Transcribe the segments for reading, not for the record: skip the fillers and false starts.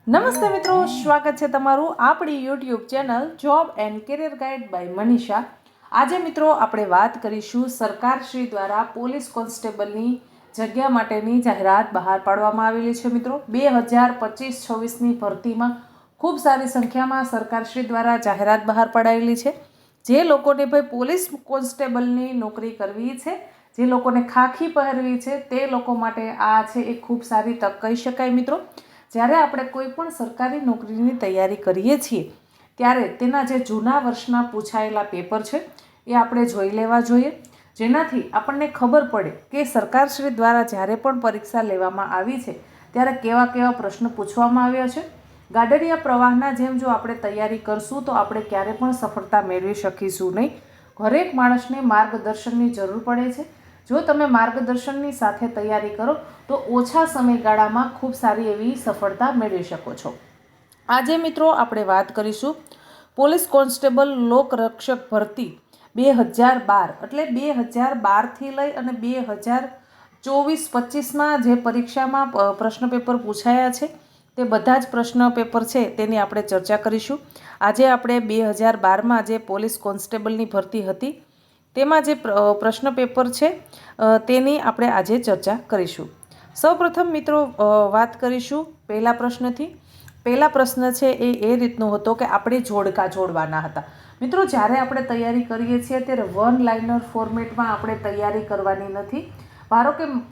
નમસ્તે મિત્રો, સ્વાગત છે તમારું આપણી YouTube channel job and career guide by Manisha. આજે મિત્રો આપણે વાત કરીશું સરકારશ્રી દ્વારા પોલીસ કોન્સ્ટેબલની જગ્યા માટેની જાહેરાત બહાર પાડવામાં આવેલી છે. મિત્રો 2025-26ની ભરતીમાં ખૂબ સારી સંખ્યામાં સરકારશ્રી દ્વારા જાહેરાત બહાર પડાયેલી છે. જે લોકોને ભાઈ પોલીસ કોન્સ્ટેબલની નોકરી કરવી છે, જે લોકોને ખાખી પહેરવી છે, તે લોકો માટે આ છે એ ખૂબ સારી તક કહી શકાય. મિત્રો, જ્યારે આપણે કોઈ પણ સરકારી નોકરીની તૈયારી કરીએ છીએ ત્યારે તેના જે જૂના વર્ષના પૂછાયેલા પેપર છે એ આપણે જોઈ લેવા જોઈએ, જેનાથી આપણને ખબર પડે કે સરકારશ્રી દ્વારા જ્યારે પણ પરીક્ષા લેવામાં આવી છે ત્યારે કેવા કેવા પ્રશ્ન પૂછવામાં આવ્યા છે. ગાડરિયા પ્રવાહના જેમ જો આપણે તૈયારી કરશું તો આપણે ક્યારે પણ સફળતા મેળવી શકીશું નહીં. હરેક માણસને માર્ગદર્શનની જરૂર પડે છે. જો તમે માર્ગદર્શનની સાથે તૈયારી કરો તો ઓછા સમયગાળામાં ખૂબ સારી એવી સફળતા મેળવી શકો છો. આજે મિત્રો આપણે વાત કરીશું પોલીસ કોન્સ્ટેબલ લોકરક્ષક ભરતી 2012 એટલે 2012થી લઈ અને 2024-25માં જે પરીક્ષામાં પ્રશ્ન પેપર પૂછાયા છે તે બધા જ પ્રશ્ન પેપર છે તેની આપણે ચર્ચા કરીશું. આજે આપણે 2012માં જે પોલીસ કોન્સ્ટેબલની ભરતી હતી તેમાં જે પ્રશ્ન પેપર છે તેની આપણે આજે ચર્ચા કરીશું. સૌપ્રથમ મિત્રો વાત કરીશું પહેલા પ્રશ્નથી. પહેલા પ્રશ્ન છે એ રીતનો હતો કે આપણે જોડકા જોડવાના હતા. મિત્રો, જ્યારે આપણે તૈયારી કરીએ છીએ ત્યારે વન લાઇનર ફોર્મેટમાં આપણે તૈયારી કરવાની નથી.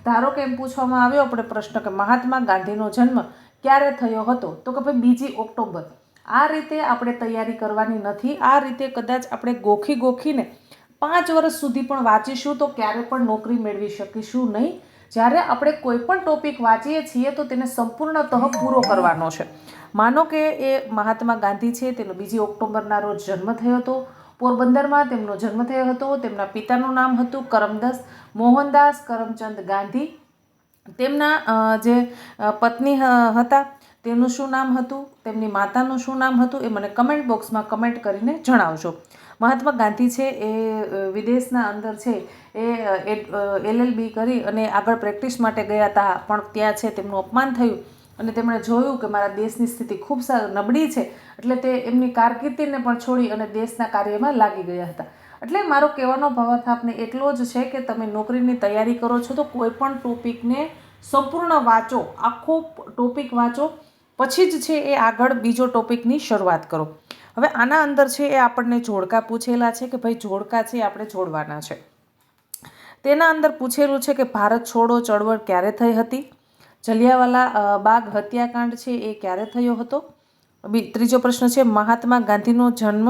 ધારો કે એમ પૂછવામાં આવ્યો આપણે પ્રશ્ન કે મહાત્મા ગાંધીનો જન્મ ક્યારે થયો હતો, તો કે ભાઈ 2 ઓક્ટોબર. આ રીતે આપણે તૈયારી કરવાની નથી. આ રીતે કદાચ આપણે ગોખીને 5 વર્ષ સુધી પણ વાંચીશું તો ક્યારે પણ નોકરી મેળવી શકીશું નહીં. જ્યારે આપણે કોઈ પણ ટોપિક વાંચીએ છીએ તો તેને સંપૂર્ણતઃ પૂરો કરવાનો છે. માનો કે એ મહાત્મા ગાંધી છે, તેનો 2 ઓક્ટોબરના રોજ જન્મ થયો હતો, પોરબંદરમાં તેમનો જન્મ થયો હતો. તેમના પિતાનું નામ હતું મોહનદાસ કરમચંદ ગાંધી. તેમના જે પત્ની હતા તેમનું શું નામ હતું, તેમની માતાનું શું નામ હતું એ મને કમેન્ટ બોક્સમાં કમેન્ટ કરીને જણાવજો. મહાત્મા ગાંધી છે એ વિદેશના અંદર છે એ LLB કરી અને આગળ પ્રેક્ટિસ માટે ગયા હતા, પણ ત્યાં છે તેમનું અપમાન થયું અને તેમણે જોયું કે મારા દેશની સ્થિતિ ખૂબ નબળી છે, એટલે તે એમની કારકિર્દીને પણ છોડી અને દેશના કાર્યમાં લાગી ગયા હતા. એટલે મારો કહેવાનો ભાવાર્થ આપને એટલો જ છે કે તમે નોકરીની તૈયારી કરો છો તો કોઈ પણ ટોપિકને સંપૂર્ણ વાંચો, આખો ટોપિક વાંચો, પછી જ છે એ આગળ બીજો ટોપિકની શરૂઆત કરો. હવે આના અંદર છે એ આપણને જોડકા પૂછેલા છે કે ભાઈ જોડકા છે આપણે જોડવાના છે. તેના અંદર પૂછેલું છે કે ભારત છોડો ચળવળ ક્યારે થઈ હતી, જલિયાવાલા બાગ હત્યાકાંડ છે એ ક્યારે થયો હતો. ત્રીજો પ્રશ્ન છે મહાત્મા ગાંધીનો જન્મ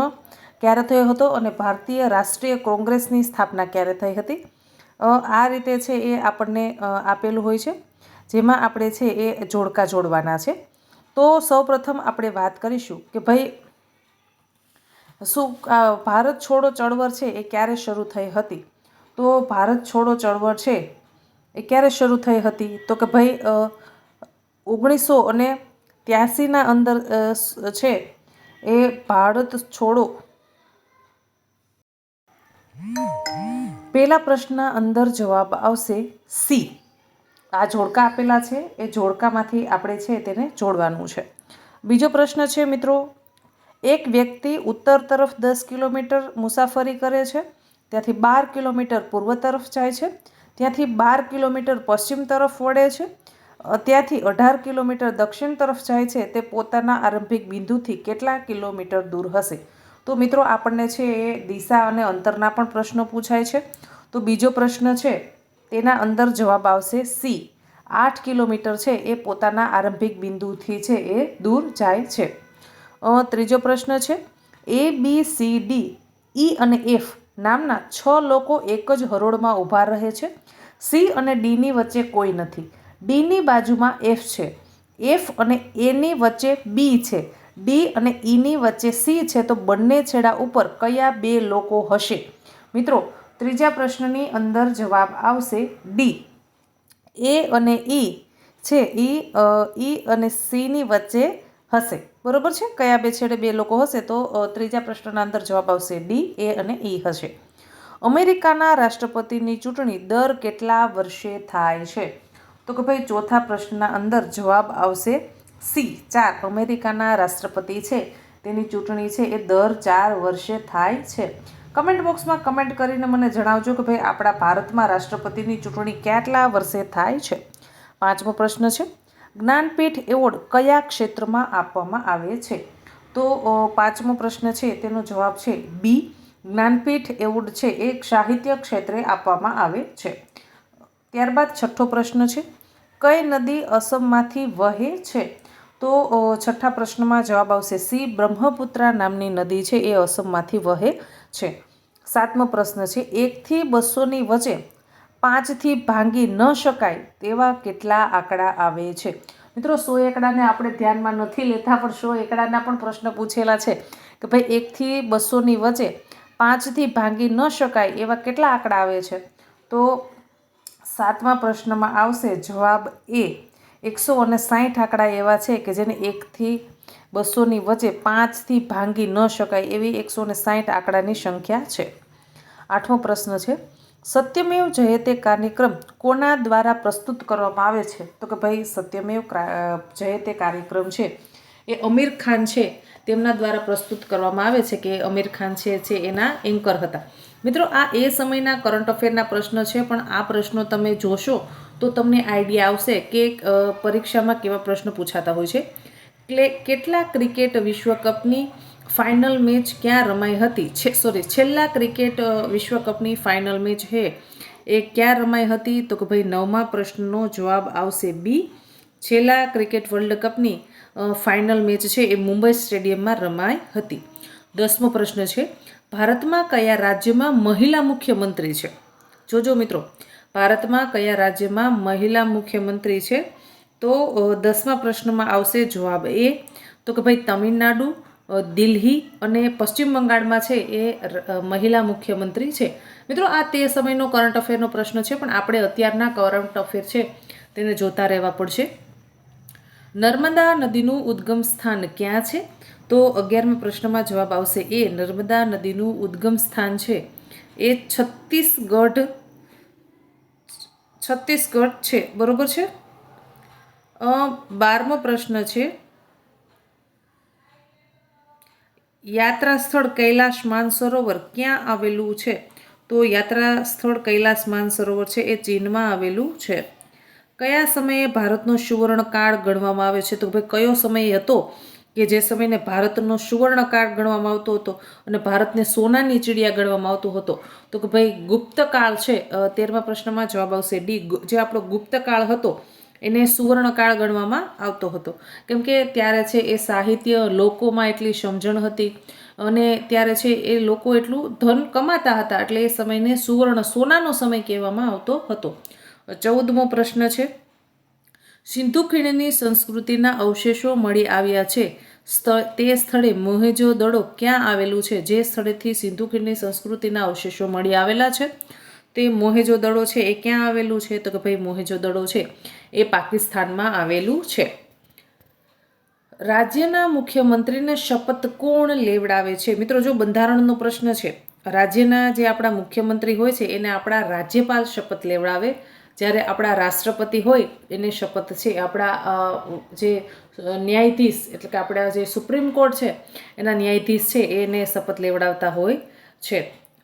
ક્યારે થયો હતો અને ભારતીય રાષ્ટ્રીય કોંગ્રેસની સ્થાપના ક્યારે થઈ હતી. આ રીતે છે એ આપણને આપેલું હોય છે, જેમાં આપણે છે એ જોડકા જોડવાના છે. તો સૌપ્રથમ આપણે વાત કરીશું કે ભાઈ શું ભારત છોડો ચળવળ છે એ ક્યારે શરૂ થઈ હતી. તો ભારત છોડો ચળવળ છે એ ક્યારે શરૂ થઈ હતી, તો કે ભાઈ 1983ના અંદર છે એ ભારત છોડો. પહેલા પ્રશ્નના અંદર જવાબ આવશે સી. આ જોડકા આપેલા છે એ જોડકામાંથી આપણે છે તેને જોડવાનું છે. બીજો પ્રશ્ન છે મિત્રો, એક વ્યક્તિ ઉત્તર તરફ 10 કિલોમીટર મુસાફરી કરે છે, ત્યાંથી 12 કિલોમીટર પૂર્વ તરફ જાય છે, ત્યાંથી 12 કિલોમીટર પશ્ચિમ તરફ વળે છે, ત્યાંથી 18 કિલોમીટર દક્ષિણ તરફ જાય છે. તે પોતાના આરંભિક બિંદુથી કેટલા કિલોમીટર દૂર હશે. તો મિત્રો આપણને છે એ દિશા અને અંતરના પણ પ્રશ્નો પૂછાય છે. તો બીજો પ્રશ્ન છે તેના અંદર જવાબ આવશે સી. 8 કિલોમીટર છે એ પોતાના આરંભિક બિંદુથી છે એ દૂર જાય છે. ત્રીજો પ્રશ્ન છે ABCD E અને F નામના 6 લોકો એક જ હરોળમાં ઊભા રહે છે. C અને Dની વચ્ચે કોઈ નથી. Dની બાજુમાં F છે, F અને Aની વચ્ચે B છે, D અને Eની વચ્ચે C છે. તો બંને છેડા ઉપર કયા 2 લોકો હશે. મિત્રો, ત્રીજા પ્રશ્નની અંદર જવાબ આવશે ડી. A અને E છે E અને Cની વચ્ચે હશે. બરોબર છે, કયા 2 છેડે 2 લોકો હશે. તો ત્રીજા પ્રશ્નના અંદર જવાબ આવશે ડી, A અને E હશે. અમેરિકાના રાષ્ટ્રપતિની ચૂંટણી દર કેટલા વર્ષે થાય છે. તો કે ભાઈ ચોથા પ્રશ્નના અંદર જવાબ આવશે સી 4 અમેરિકાના રાષ્ટ્રપતિ છે તેની ચૂંટણી છે એ દર 4 વર્ષે થાય છે. કમેન્ટ બોક્સમાં કમેન્ટ કરીને મને જણાવજો કે ભાઈ આપણા ભારતમાં રાષ્ટ્રપતિની ચૂંટણી કેટલા વર્ષે થાય છે. 5મો પ્રશ્ન છે, જ્ઞાનપીઠ એવોર્ડ કયા ક્ષેત્રમાં આપવામાં આવે છે? તો 5મો પ્રશ્ન છે તેનો જવાબ છે બી. જ્ઞાનપીઠ એવોર્ડ છે એ સાહિત્ય ક્ષેત્રે આપવામાં આવે છે. ત્યારબાદ 6થો પ્રશ્ન છે, કઈ નદી અસમમાંથી વહે છે? તો 6થા પ્રશ્નમાં જવાબ આવશે સી. બ્રહ્મપુત્રા નામની નદી છે એ અસમમાંથી વહે છે. 7મો પ્રશ્ન છે, 1 થી 200ની વચ્ચે 5થી ભાંગી ન શકાય તેવા કેટલા આંકડા આવે છે? મિત્રો 100 એકડાને આપણે ધ્યાનમાં નથી લેતા, પણ 100 એકડાના પણ પ્રશ્ન પૂછેલા છે કે ભાઈ 1 થી 200ની વચ્ચે 5થી ભાંગી ન શકાય એવા કેટલા આંકડા આવે છે? તો 7મા પ્રશ્નમાં આવશે જવાબ એ. 160 આંકડા એવા છે કે જેને 1 થી 200ની વચ્ચે 5થી ભાંગી ન શકાય એવી 160 આંકડાની સંખ્યા છે. 8મો પ્રશ્ન છે, સત્યમેવ જયતે કાર્યક્રમ કોના દ્વારા પ્રસ્તુત કરવામાં આવે છે? તો કે ભાઈ સત્યમેવ જયતે કાર્યક્રમ છે એ આમિર ખાન છે તેમના દ્વારા પ્રસ્તુત કરવામાં આવે છે, કે આમિર ખાન છે એના એન્કર હતા. મિત્રો આ એ સમયના કરંટ અફેરના પ્રશ્ન છે, પણ આ પ્રશ્નો તમે જોશો તો તમને આઈડિયા આવશે કે પરીક્ષામાં કેવા પ્રશ્નો પૂછાતા હોય છે. એટલે કેટલા ક્રિકેટ વિશ્વકપની ફાઇનલ મેચ ક્યાં રમાઈ હતી? છેલ્લા ક્રિકેટ વિશ્વકપની ફાઇનલ મેચ છે એ ક્યાં રમાઈ હતી? તો કે ભાઈ 9મા પ્રશ્નનો જવાબ આવશે બી. છેલ્લા ક્રિકેટ વર્લ્ડ કપની ફાઇનલ મેચ છે એ મુંબઈ સ્ટેડિયમમાં રમાઈ હતી. 10મો પ્રશ્ન છે, ભારતમાં કયા રાજ્યમાં મહિલા મુખ્યમંત્રી છે? જોજો મિત્રો, ભારતમાં કયા રાજ્યમાં મહિલા મુખ્યમંત્રી છે? તો 10મા પ્રશ્નમાં આવશે જવાબ એ. તો કે ભાઈ તમિલનાડુ, દિલ્હી અને પશ્ચિમ બંગાળમાં છે એ મહિલા મુખ્યમંત્રી છે. મિત્રો આ તે સમયનો કરંટ અફેરનો પ્રશ્ન છે, પણ આપણે અત્યારના કરંટ અફેર છે તેને જોતા રહેવા પડશે. નર્મદા નદીનું ઉદ્ગમ સ્થાન ક્યાં છે? તો 11મા પ્રશ્નમાં જવાબ આવશે એ. નર્મદા નદીનું ઉદ્ગમ સ્થાન છે એ છત્તીસગઢ છે. બરોબર છે. 12મો પ્રશ્ન છે, યાત્રા સ્થળ કૈલાશ માનસરોવર ક્યાં આવેલું છે? તો યાત્રા સ્થળ કૈલાશ માનસરોવર છે એ ચીનમાં આવેલું છે. કયા સમયે ભારતનો સુવર્ણકાળ ગણવામાં આવે છે? તો ભાઈ કયો સમય હતો કે જે સમયને ભારતનો સુવર્ણકાળ ગણવામાં આવતો હતો અને ભારતને સોનાની ચિડિયા ગણવામાં આવતો હતો? તો કે ભાઈ ગુપ્તકાળ છે. 13મા પ્રશ્નમાં જવાબ આવશે ડી. જે આપણો ગુપ્તકાળ હતો એને સુવર્ણકાળ ગણવામાં આવતો હતો, કેમ કે ત્યારે છે એ સાહિત્ય લોકોમાં એટલી સમજણ હતી અને ત્યારે છે એ લોકો એટલું ધન કમાતા હતા, એટલે એ સમયને સોનાનો સમય કહેવામાં આવતો હતો. 14મો પ્રશ્ન છે, સિંધુ ખીણની સંસ્કૃતિના અવશેષો મળી આવ્યા છે તે સ્થળે મોહેંજો-દડો ક્યાં આવેલું છે? જે સ્થળેથી સિંધુ ખીણની સંસ્કૃતિના અવશેષો મળી આવેલા છે તે મોહેંજો-દડો છે એ ક્યાં આવેલું છે? તો કે ભાઈ મોહેંજો-દડો છે એ પાકિસ્તાનમાં આવેલું છે. રાજ્યના મુખ્યમંત્રીને શપથ કોણ લેવડાવે છે? મિત્રો જો બંધારણનો પ્રશ્ન છે, રાજ્યના જે આપણા મુખ્યમંત્રી હોય છે એને આપણા રાજ્યપાલ શપથ લેવડાવે, જ્યારે આપણા રાષ્ટ્રપતિ હોય એને શપથ છે આપણા જે ન્યાયાધીશ, એટલે કે આપણા જે સુપ્રીમ કોર્ટ છે એના ન્યાયાધીશ છે એને શપથ લેવડાવતા હોય છે.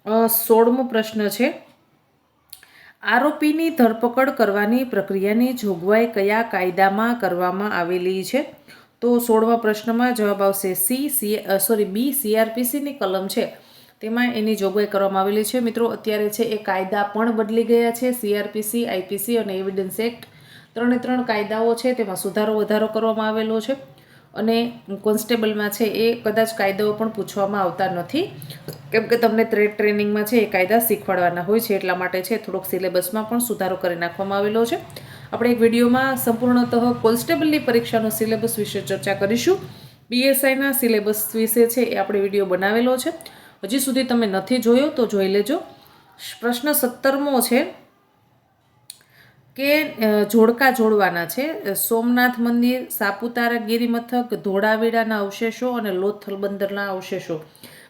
16મો પ્રશ્ન છે, આરોપીની ધરપકડ કરવાની પ્રક્રિયાની જોગવાઈ કયા કાયદામાં કરવામાં આવેલી છે? તો 16મા પ્રશ્નમાં જવાબ આવશે બી. CRPCની કલમ છે તેમાં એની જોગવાઈ કરવામાં આવેલી છે. મિત્રો અત્યારે છે એ કાયદા પણ બદલી ગયા છે. CRPC, IPC અને એવિડન્સ એક્ટ 3 કાયદાઓ છે તેમાં સુધારો વધારો કરવામાં આવેલો છે. અને કોન્સ્ટેબલમાં છે એ કદાચ કાયદાઓ પણ પૂછવામાં આવતા નથી, કેમ કે તમને ટ્રેનિંગમાં છે એ કાયદા શીખવાડવાના હોય છે, એટલા માટે છે થોડોક સિલેબસમાં પણ સુધારો કરી નાખવામાં આવેલો છે. આપણે એક વિડીયોમાં સંપૂર્ણતઃ કોન્સ્ટેબલની પરીક્ષાનો સિલેબસ વિશે ચર્ચા કરીશું. PSIના સિલેબસ વિશે છે એ આપણે વિડીયો બનાવેલો છે, હજી સુધી તમે નથી જોયો તો જોઈ લેજો. પ્રશ્ન 17મો છે કે જોડકા જોડવાના છે. સોમનાથ મંદિર, સાપુતારા ગિરિમથક, ધોળાવીરાના અવશેષો અને લોથલ બંદરના અવશેષો.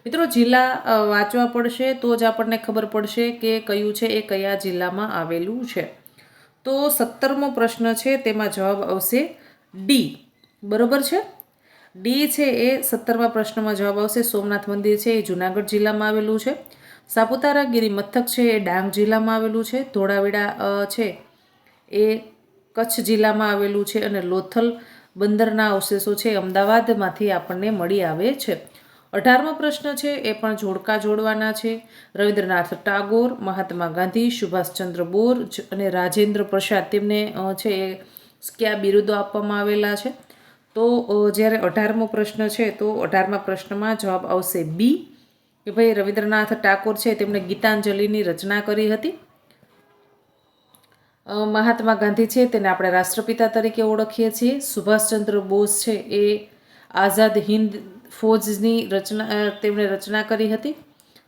મિત્રો જિલ્લા વાંચવા પડશે તો જ આપણને ખબર પડશે કે કયું છે એ કયા જિલ્લામાં આવેલું છે. તો 17મો પ્રશ્ન છે તેમાં જવાબ આવશે ડી. બરોબર છે. ડી છે એ 17મા પ્રશ્નમાં જવાબ આવશે. સોમનાથ મંદિર છે એ જુનાગઢ જિલ્લામાં આવેલું છે. સાપુતારા ગિરી મથક છે એ ડાંગ જિલ્લામાં આવેલું છે. ધોળાવીરા છે એ કચ્છ જિલ્લામાં આવેલું છે. અને લોથલ બંદરના અવશેષો છે અમદાવાદમાંથી આપણને મળી આવે છે. 18મો પ્રશ્ન છે એ પણ જોડકા જોડવાના છે. રવિન્દ્રનાથ ટાગોર, મહાત્મા ગાંધી, સુભાષચંદ્ર બોઝ અને રાજેન્દ્ર પ્રસાદ તેમને છે એ કયા બિરુદો આપવામાં આવેલા છે? તો જ્યારે 18મો પ્રશ્ન છે તો 18મા પ્રશ્નમાં જવાબ આવશે બી, કે ભાઈ રવિન્દ્રનાથ ટાગોર છે તેમણે ગીતાંજલિની રચના કરી હતી. મહાત્મા ગાંધી છે તેને આપણે રાષ્ટ્રપિતા તરીકે ઓળખીએ છીએ. સુભાષચંદ્ર બોઝ છે એ આઝાદ હિન્દ ફૌજની તેમણે રચના કરી હતી.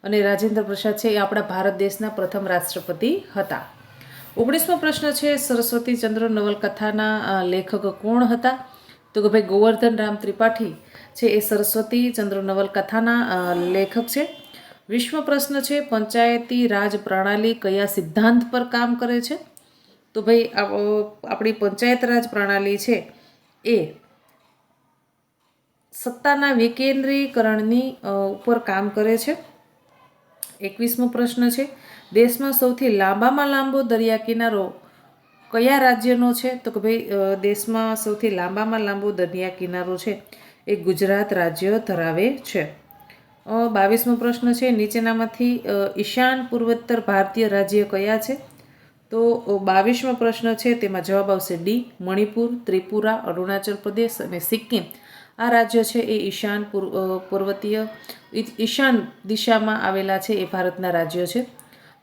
અને રાજેન્દ્ર પ્રસાદ છે એ આપણા ભારત દેશના પ્રથમ રાષ્ટ્રપતિ હતા. 19મો પ્રશ્ન છે સરસ્વતીચંદ્ર નવલકથાના લેખક કોણ હતા? તો કે ભાઈ ગોવર્ધન રામ ત્રિપાઠી છે એ સરસ્વતીચંદ્ર નવલકથાના લેખક છે. 20મો પ્રશ્ન છે પંચાયતી રાજ પ્રણાલી કયા સિદ્ધાંત પર કામ કરે છે? તો ભાઈ આપણી પંચાયત રાજ પ્રણાલી છે એ સત્તાના વિકેન્દ્રીકરણની ઉપર કામ કરે છે. 21મો પ્રશ્ન છે દેશમાં સૌથી લાંબામાં લાંબો દરિયા કિનારો કયા રાજ્યનો છે? તો કે ભાઈ દેશમાં સૌથી લાંબામાં લાંબો દરિયા કિનારો છે એ ગુજરાત રાજ્ય ધરાવે છે. 22મો પ્રશ્ન છે નીચેનામાંથી ઈશાન પૂર્વોત્તર ભારતીય રાજ્ય કયા છે? તો 22મો પ્રશ્ન છે તેમાં જવાબ આવશે ડી, મણિપુર, ત્રિપુરા, અરુણાચલ પ્રદેશ અને સિક્કિમ. આ રાજ્યો છે એ ઈશાન દિશામાં આવેલા છે એ ભારતના રાજ્યો છે.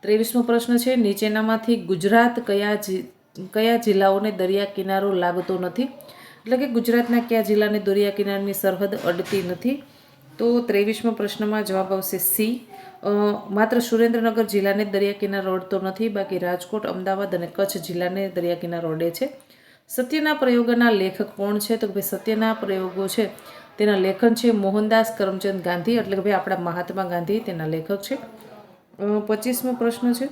23મો પ્રશ્ન છે નીચેનામાંથી ગુજરાત કયા જિલ્લાઓને દરિયા કિનારો લાગતો નથી? એટલે કે ગુજરાતના કયા જિલ્લાને દરિયા કિનારાની સરહદ અડતી નથી? તો 23મો પ્રશ્નમાં જવાબ આવશે સી, માત્ર સુરેન્દ્રનગર જિલ્લાને દરિયા કિનારો અડતો નથી, બાકી રાજકોટ, અમદાવાદ અને કચ્છ જિલ્લાને દરિયા કિનારો અડે છે. સત્યના પ્રયોગોના લેખક કોણ છે? તો ભાઈ સત્યના પ્રયોગો છે તેના લેખન છે મોહનદાસ કરમચંદ ગાંધી, એટલે કે ભાઈ આપણા મહાત્મા ગાંધી તેના લેખક છે. 25મો પ્રશ્ન છે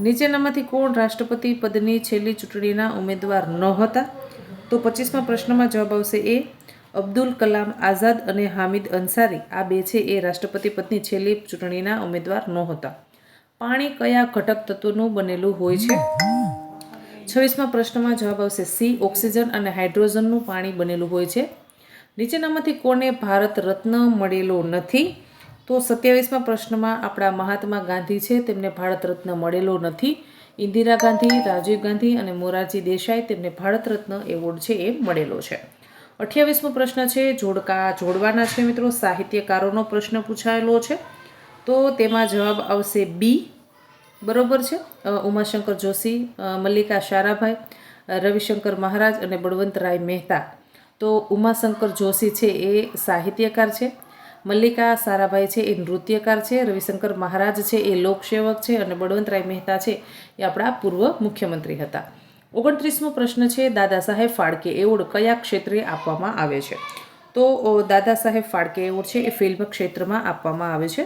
નીચેનામાંથી કોણ રાષ્ટ્રપતિ પદની છેલ્લી ચૂંટણીના ઉમેદવાર ન હતા? તો 25મા પ્રશ્નમાં જવાબ આવશે એ, અબ્દુલ કલામ આઝાદ અને હામિદ અંસારી. આ બે છે એ રાષ્ટ્રપતિ પદની છેલ્લી ચૂંટણીના ઉમેદવાર નહોતા. પાણી કયા ઘટક તત્વોનું બનેલું હોય છે? 26મા પ્રશ્નમાં જવાબ આવશે સી, ઓક્સિજન અને હાઇડ્રોજનનું પાણી બનેલું હોય છે. નીચેનામાંથી કોને ભારત રત્ન મળેલો નથી? તો 27મા પ્રશ્નમાં આપણા મહાત્મા ગાંધી છે તેમને ભારત રત્ન મળેલો નથી. ઇન્દિરા ગાંધી, રાજીવ ગાંધી અને મોરારજી દેસાઈ તેમને ભારત રત્ન એવોર્ડ છે એ મળેલો છે. 28મો પ્રશ્ન છે જોડકા જોડવાના છે મિત્રો. સાહિત્યકારોનો પ્રશ્ન પૂછાયેલો છે તો તેમાં જવાબ આવશે બી, બરોબર છે. ઉમાશંકર જોશી, મલ્લિકા સારાભાઈ, રવિશંકર મહારાજ અને બળવંતરાય મહેતા. તો ઉમાશંકર જોશી છે એ સાહિત્યકાર છે, મલ્લિકા સારાભાઈ છે એ નૃત્યકાર છે, રવિશંકર મહારાજ છે એ લોકસેવક છે અને બળવંતરાય મહેતા છે એ આપણા પૂર્વ મુખ્યમંત્રી હતા. 29મો પ્રશ્ન છે દાદા સાહેબ ફાળકે એવોર્ડ કયા ક્ષેત્રે આપવામાં આવે છે? તો દાદા સાહેબ ફાળકે એવોર્ડ છે એ ફિલ્મ ક્ષેત્રમાં આપવામાં આવે છે.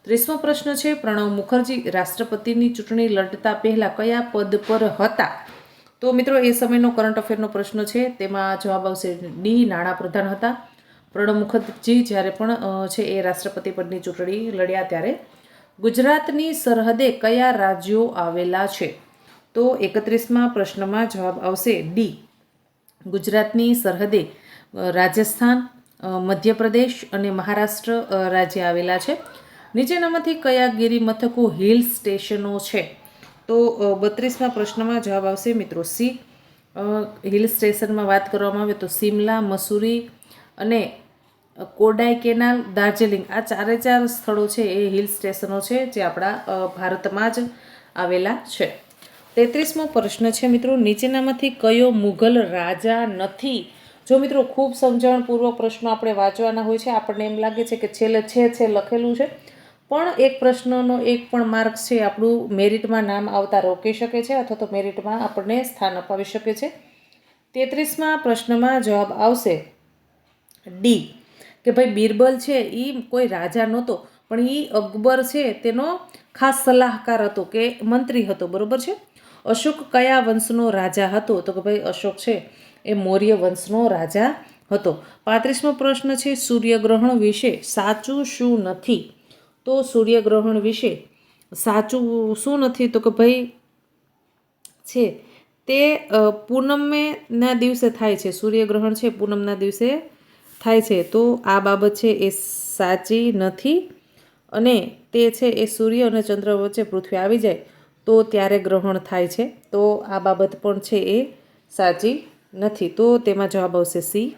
30મો પ્રશ્ન છે પ્રણવ મુખર્જી રાષ્ટ્રપતિની ચૂંટણી લડતા પહેલા કયા પદ પર હતા? તો મિત્રો એ સમયનો કરંટ અફેરનો પ્રશ્ન છે તેમાં જવાબ આવશે ડી, નાણાપ્રધાન હતા. પ્રણવ મુખર્જી જ્યારે પણ છે એ રાષ્ટ્રપતિ પદની ચૂંટણી લડ્યા ત્યારે. ગુજરાતની સરહદે કયા રાજ્યો આવેલા છે? તો 31મા પ્રશ્નમાં જવાબ આવશે ડી, ગુજરાતની સરહદે રાજસ્થાન, મધ્યપ્રદેશ અને મહારાષ્ટ્ર રાજ્ય આવેલા છે. નીચેનામાંથી કયા ગિરિમથકો હિલ સ્ટેશનો છે? તો 32મા પ્રશ્નમાં જવાબ આવશે મિત્રો સી. હિલ સ્ટેશનમાં વાત કરવામાં આવે તો સિમલા, મસૂરી અને કોડાઈ કેનાલ, દાર્જિલિંગ આ ચારે ચાર સ્થળો છે એ હિલ સ્ટેશનો છે જે આપણા ભારતમાં જ આવેલા છે. 33મો પ્રશ્ન છે મિત્રો નીચેનામાંથી કયો મુઘલ રાજા નથી? જો મિત્રો ખૂબ સમજણપૂર્વક પ્રશ્નો આપણે વાંચવાના હોય છે, આપણને એમ લાગે છે કે છેલ્લે છે લખેલું છે, પણ એક પ્રશ્નનો એક પણ માર્ક છે આપણું મેરિટમાં નામ આવતા રોકી શકે છે અથવા તો મેરિટમાં આપણને સ્થાન અપાવી શકે છે. 33મા પ્રશ્નમાં જવાબ આવશે ડી, કે ભાઈ બિરબલ છે એ કોઈ રાજા નહોતો, પણ એ અકબર છે તેનો ખાસ સલાહકાર હતો કે મંત્રી હતો, બરોબર છે. અશોક કયા વંશનો રાજા હતો? તો કે ભાઈ અશોક છે એ મૌર્ય વંશનો રાજા હતો. 35મો પ્રશ્ન છે સૂર્યગ્રહણ વિશે સાચું શું નથી? તો સૂર્યગ્રહણ વિશે સાચું શું નથી? તો કે ભાઈ છે તે પૂનમના દિવસે થાય છે. સૂર્યગ્રહણ છે પૂનમના દિવસે થાય છે. તો આ બાબત છે એ સાચી નથી. અને તે છે એ સૂર્ય અને ચંદ્ર વચ્ચે પૃથ્વી આવી જાય તો ત્યારે ગ્રહણ થાય છે. તો આ બાબત પણ છે એ સાચી નથી. તો તેમાં જવાબ આવશે સી.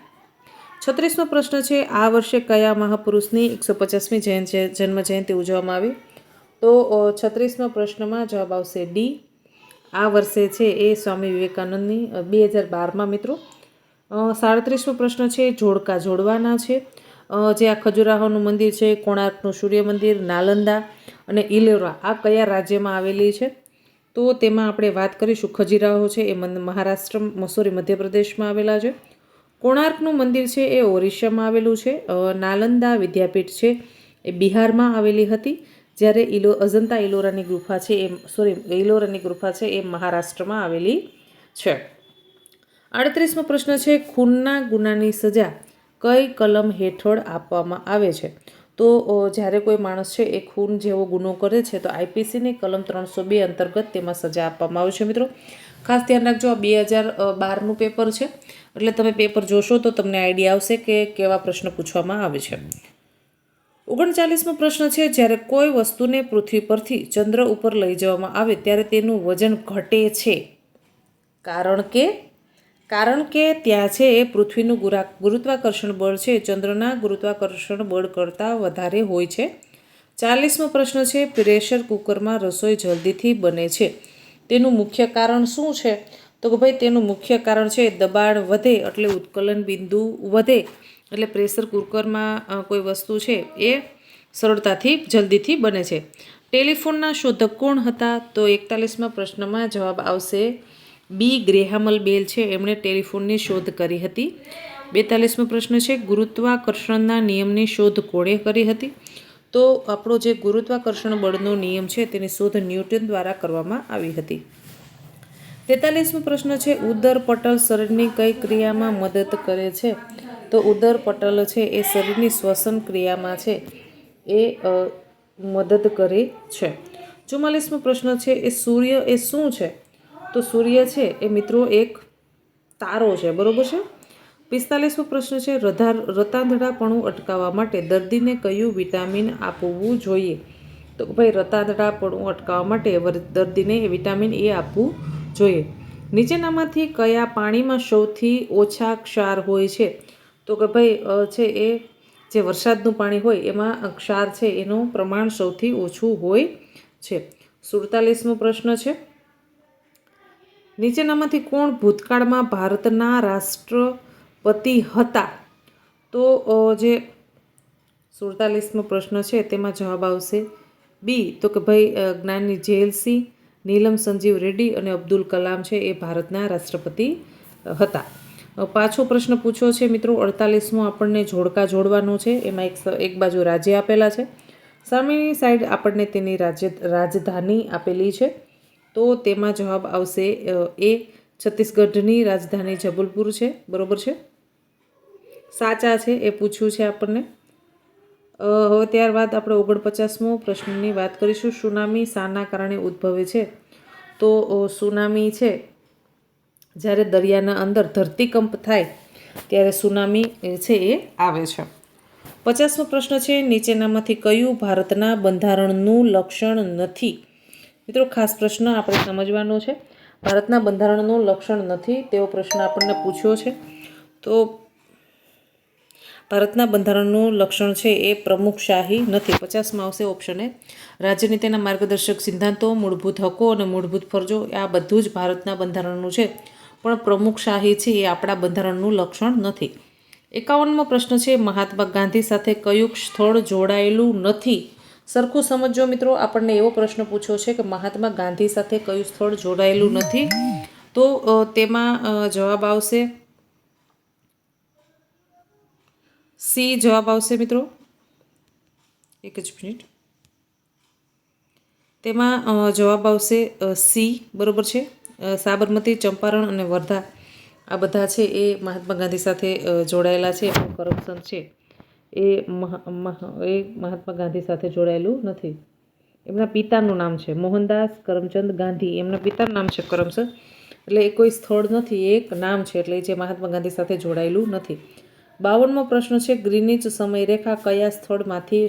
36મો પ્રશ્ન છે આ વર્ષે કયા મહાપુરુષની 150મી જન્મ જયંતિ ઉજવવામાં આવી? તો 36મા પ્રશ્નમાં જવાબ આવશે ડી. આ વર્ષે છે એ સ્વામી વિવેકાનંદની 2012માં મિત્રો. 37મો પ્રશ્ન છે જોડકા જોડવાના છે. જે આ ખજુરાહોનું મંદિર છે, કોણાર્કનું સૂર્ય મંદિર, નાલંદા અને ઇલોરા આ કયા રાજ્યમાં આવેલી છે? તો તેમાં આપણે વાત કરીશું ખજુરાહો છે એ મહારાષ્ટ્ર મધ્યપ્રદેશમાં આવેલા છે. કોણાર્કનું મંદિર છે એ ઓરિસ્સામાં આવેલું છે. નાલંદા વિદ્યાપીઠ છે એ બિહારમાં આવેલી હતી. જ્યારે અજંતા ઇલોરાની ગુફા છે ઇલોરાની ગુફા છે એ મહારાષ્ટ્રમાં આવેલી છે. 38મો પ્રશ્ન છે ખૂનના ગુનાની સજા કઈ કલમ હેઠળ આપવામાં આવે છે? તો જ્યારે કોઈ માણસ છે એ ખૂન જેવો ગુનો કરે છે તો આઈપીસીની કલમ 302 અંતર્ગત તેમાં સજા આપવામાં આવે છે મિત્રો. ખાસ ધ્યાન રાખજો, આ 2012નું પેપર છે એટલે તમે પેપર જોશો તો તમને આઈડિયા આવશે કે કેવા પ્રશ્ન પૂછવામાં આવે છે. 39મો પ્રશ્ન છે જ્યારે કોઈ વસ્તુને પૃથ્વી પરથી ચંદ્ર ઉપર લઈ જવામાં આવે ત્યારે તેનું વજન ઘટે છે. કારણ કે ત્યાં છે એ પૃથ્વીનું ગુરુત્વાકર્ષણ બળ છે ચંદ્રના ગુરુત્વાકર્ષણ બળ કરતાં વધારે હોય છે. 40મો પ્રશ્ન છે પ્રેશર કુકરમાં રસોઈ જલ્દીથી બને છે. તેનું મુખ્ય કારણ શું છે? તો કે ભાઈ તેનું મુખ્ય કારણ છે દબાણ વધે એટલે ઉત્કલન બિંદુ વધે એટલે પ્રેશર કુકરમાં કોઈ વસ્તુ છે એ સરળતાથી જલ્દીથી બને છે. ટેલિફોનના શોધક કોણ હતા? તો 41મા પ્રશ્નમાં જવાબ આવશે બી. ગ્રેહામલ બેલ છે એમણે ટેલિફોનની શોધ કરી હતી. 42મો પ્રશ્ન છે ગુરુત્વાકર્ષણના નિયમની શોધ કોણે કરી હતી? તો આપણો જે ગુરુત્વાકર્ષણ બળનો નિયમ છે તેની શોધ ન્યૂટન દ્વારા કરવામાં આવી હતી. 43મો પ્રશ્ન છે ઉદરપટલ શરીરની કઈ ક્રિયામાં મદદ કરે છે? તો ઉદરપટલ છે એ શરીરની શ્વસન ક્રિયામાં છે એ મદદ કરે છે. 44મો પ્રશ્ન છે એ સૂર્ય એ શું છે? તો સૂર્ય છે એ મિત્રો એક તારો છે, બરોબર છે. 45મો પ્રશ્ન છે રતાંધળાપણું અટકાવવા માટે દર્દીને કયું વિટામિન આપવું જોઈએ? તો ભાઈ રતાંધળાપણું અટકાવવા માટે દર્દીને વિટામિન એ આપવું જોઈએ. નીચેનામાંથી કયા પાણીમાં સૌથી ઓછા ક્ષાર હોય છે? તો કે ભાઈ છે એ જે વરસાદનું પાણી હોય એમાં ક્ષાર છે એનું પ્રમાણ સૌથી ઓછું હોય છે. 47મો પ્રશ્ન છે નીચેનામાંથી કોણ ભૂતકાળમાં ભારતના રાષ્ટ્રપતિ હતા? તો જે 47મો પ્રશ્ન છે તેમાં જવાબ આવશે બી. તો કે ભાઈ જ્ઞાની જેલ સિંહ, નીલમ સંજીવ રેડ્ડી અને અબ્દુલ કલામ છે એ ભારતના રાષ્ટ્રપતિ હતા. પાછો પ્રશ્ન પૂછ્યો છે મિત્રો 48મો આપણને જોડકા જોડવાનો છે. એમાં એક બાજુ રાજ્ય આપેલા છે, સામેની સાઈડ આપણને તેની રાજધાની આપેલી છે. તો તેમાં જવાબ આવશે એ. છત્તીસગઢની રાજધાની જબલપુર છે, બરોબર છે. સાચા છે એ પૂછ્યું છે આપણને. હવે ત્યારબાદ આપણે 49મો પ્રશ્નની વાત કરીશું સુનામી શાના કારણે ઉદ્ભવે છે? તો સુનામી છે જ્યારે દરિયાના અંદર ધરતીકંપ થાય ત્યારે સુનામી છે એ આવે છે. 50મો પ્રશ્ન છે નીચેનામાંથી કયું ભારતના બંધારણનું લક્ષણ નથી? મિત્રો ખાસ પ્રશ્ન આપણે સમજવાનો છે. ભારતના બંધારણનું લક્ષણ નથી તેવો પ્રશ્ન આપણને પૂછ્યો છે. તો ભારતના બંધારણનું લક્ષણ છે એ પ્રમુખશાહી નથી. 50માં આવશે ઓપ્શન એ. રાજ્યનીતિના માર્ગદર્શક સિદ્ધાંતો, મૂળભૂત હકો અને મૂળભૂત ફરજો આ બધું જ ભારતના બંધારણનું છે, પણ પ્રમુખશાહી છે એ આપણા બંધારણનું લક્ષણ નથી. 51મો પ્રશ્ન છે મહાત્મા ગાંધી સાથે કયું સ્થળ જોડાયેલું નથી? સરખું સમજો મિત્રો, આપણને એવો પ્રશ્ન પૂછ્યો છે કે મહાત્મા ગાંધી સાથે કયું સ્થળ જોડાયેલું નથી? તો તેમાં જવાબ આવશે સી જવાબ આવશે મિત્રો. એક જ મિનિટ. તેમાં જવાબ આવશે સી, બરોબર છે. સાબરમતી, ચંપારણ અને વર્ધા આ બધા છે એ મહાત્મા ગાંધી સાથે જોડાયેલા છે. એમનું કરપ્શન છે એ મહાત્મા ગાંધી સાથે જોડાયેલું નથી. એમના પિતાનું નામ છે મોહનદાસ કરમચંદ ગાંધી. એમના પિતાનું નામ છે કરમચંદ, એટલે એ કોઈ સ્થળ નથી, એક નામ છે, એટલે જે મહાત્મા ગાંધી સાથે જોડાયેલું નથી. 52મો પ્રશ્ન છે ગ્રીનિચ સમયરેખા કયા સ્થળમાંથી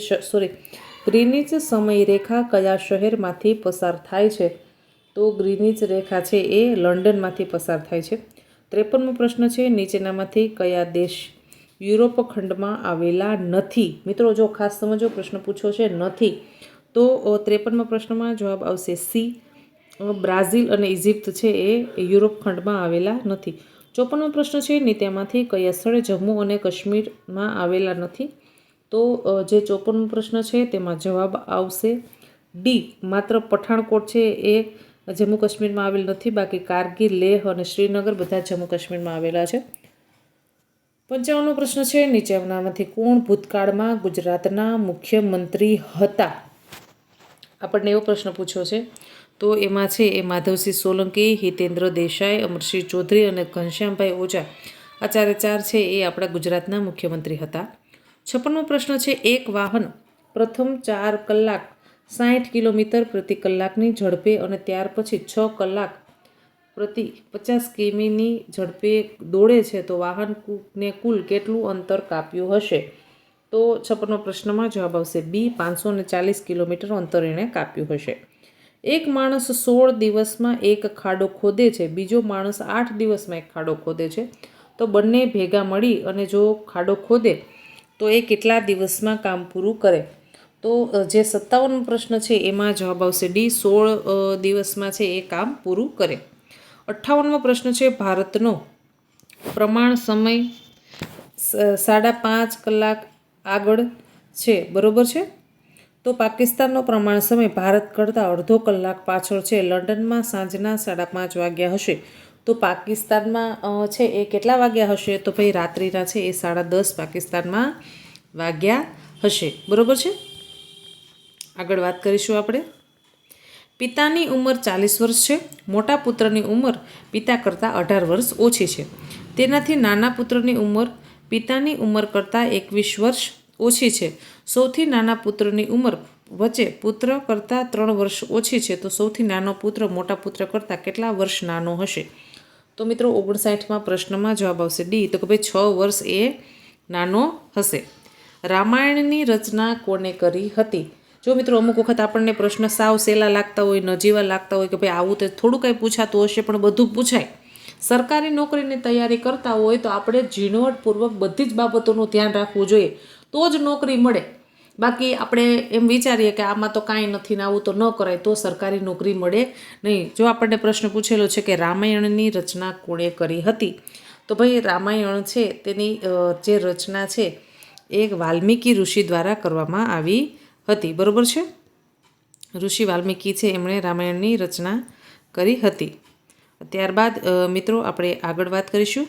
ગ્રીનિચ સમયરેખા કયા શહેરમાંથી પસાર થાય છે? તો ગ્રીનિચ રેખા છે એ લંડનમાંથી પસાર થાય છે. 53મો પ્રશ્ન છે નીચેનામાંથી કયા દેશ યુરોપ ખંડમાં આવેલા નથી? મિત્રો જો ખાસ સમજો, પ્રશ્ન પૂછ્યો છે નથી, તો 53મા પ્રશ્નમાં જવાબ આવશે સી. બ્રાઝિલ અને ઇજિપ્ત છે એ યુરોપ ખંડમાં આવેલા નથી. 54મો પ્રશ્ન છે નીચેમાંથી કયા સ્થળે જમ્મુ અને કાશ્મીરમાં આવેલા નથી? તો જે 54મો પ્રશ્ન છે તેમાં જવાબ આવશે ડી. માત્ર પઠાણકોટ છે એ જમ્મુ કાશ્મીરમાં આવેલ નથી, બાકી કારગિલ, લેહ અને શ્રીનગર બધા જમ્મુ કાશ્મીરમાં આવેલા છે. 55મો પ્રશ્ન છે નીચેનામાંથી કોણ ભૂતકાળમાં ગુજરાતના મુખ્યમંત્રી હતા? આપણને એવો પ્રશ્ન પૂછ્યો છે, તો એમાં છે એ માધવસિંહ સોલંકી, હિતેન્દ્ર દેસાઈ, અમરસિંહ ચૌધરી અને ઘનશ્યામભાઈ ઓઝા. આ ચાર છે એ આપણા ગુજરાતના મુખ્યમંત્રી હતા. 56મો પ્રશ્ન છે એક વાહન પ્રથમ 4 કલાક 60 કિલોમીટર પ્રતિ કલાકની ઝડપે અને ત્યાર પછી 6 કલાક પ્રતિ 50 કિમીની ઝડપે દોડે છે તો વાહનને કુલ કેટલું અંતર કાપ્યું હશે? તો 56મા પ્રશ્નમાં જવાબ આવશે બી. 540 કિલોમીટર અંતર એણે કાપ્યું હશે. એક માણસ 16 દિવસમાં એક ખાડો ખોદે છે, બીજો માણસ 8 દિવસમાં એક ખાડો ખોદે છે, તો બંને ભેગા મળી અને જો ખાડો ખોદે તો એ કેટલા દિવસમાં કામ પૂરું કરે? તો જે 57મો પ્રશ્ન છે એમાં જવાબ આવશે ડી. 16 દિવસમાં છે એ કામ પૂરું કરે. 58મો પ્રશ્ન છે ભારતનો પ્રમાણ સમય 5.5 કલાક આગળ છે, બરોબર છે? તો પાકિસ્તાનનો પ્રમાણ સમય ભારત કરતાં અડધો કલાક પાછળ છે. લંડનમાં સાંજના 5:30 વાગ્યા હશે, તો પાકિસ્તાનમાં છે એ કેટલા વાગ્યા હશે? તો ભાઈ રાત્રિના છે એ 10:30 પાકિસ્તાનમાં વાગ્યા હશે, બરોબર છે? આગળ વાત કરીશું આપણે. પિતાની ઉંમર 40 વર્ષ છે. મોટા પુત્રની ઉંમર પિતા કરતાં 18 વર્ષ ઓછી છે. તેનાથી નાના પુત્રની ઉંમર પિતાની ઉંમર કરતાં 21 વર્ષ ઓછી છે. સૌથી નાના પુત્રની ઉંમર વચ્ચે પુત્ર કરતાં 3 વર્ષ ઓછી છે, તો સૌથી નાનો પુત્ર મોટા પુત્ર કરતાં કેટલા વર્ષ નાનો હશે? તો મિત્રો 59મા પ્રશ્નમાં જવાબ આવશે ડી, તો કે ભાઈ 6 વર્ષ એ નાનો હશે. રામાયણની રચના કોને કરી હતી? જો મિત્રો અમુક વખત આપણને પ્રશ્ન સાવ સહેલા લાગતા હોય, નજીવા લાગતા હોય કે ભાઈ આવું તો થોડું કંઈ પૂછાતું હશે, પણ બધું પૂછાય. સરકારી નોકરીની તૈયારી કરતા હોય તો આપણે ઝીણવટપૂર્વક બધી જ બાબતોનું ધ્યાન રાખવું જોઈએ, તો જ નોકરી મળે. બાકી આપણે એમ વિચારીએ કે આમાં તો કાંઈ નથી ને આવું તો ન કરાય, તો સરકારી નોકરી મળે નહીં. જો આપણને પ્રશ્ન પૂછેલો છે કે રામાયણની રચના કોણે કરી હતી? તો ભાઈ રામાયણ છે તેની જે રચના છે એ વાલ્મીકી ઋષિ દ્વારા કરવામાં આવી હતી, બરોબર છે? ઋષિ વાલ્મીકી છે એમણે રામાયણની રચના કરી હતી. ત્યારબાદ મિત્રો આપણે આગળ વાત કરીશું.